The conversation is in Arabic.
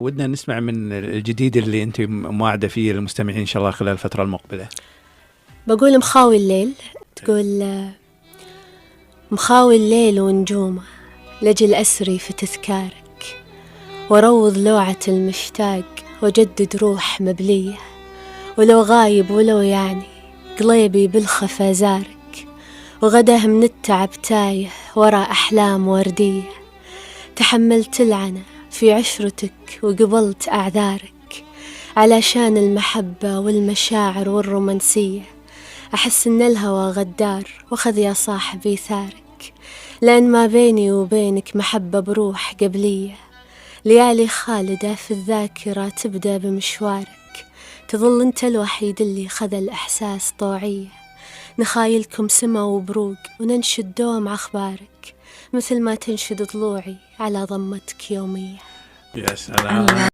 ودنا نسمع من الجديد اللي أنت موعدة فيه للمستمعين إن شاء الله خلال الفترة المقبلة. بقول مخاوي الليل، تقول مخاوي الليل ونجومه لجل أسري في تذكارك، وروض لوعة المشتاق وجدد روح مبلية، ولو غايب ولو يعني قليبي بالخفا زارك، وغده من التعب تايه ورا أحلام وردية، تحملت العنى في عشرتك وقبلت أعذارك، علشان المحبة والمشاعر والرومانسية، أحس إن الهوى غدار وخذ يا صاحبي ثارك، لأن ما بيني وبينك محبة بروح قبلية، ليالي خالدة في الذاكرة تبدأ بمشوارك، تظل أنت الوحيد اللي خذ الإحساس طوعية، نخايلكم سما وبروق وننشد دوم أخبارك، مثل ما تنشد ضلوعي على ضمتك يومية. يا سلام.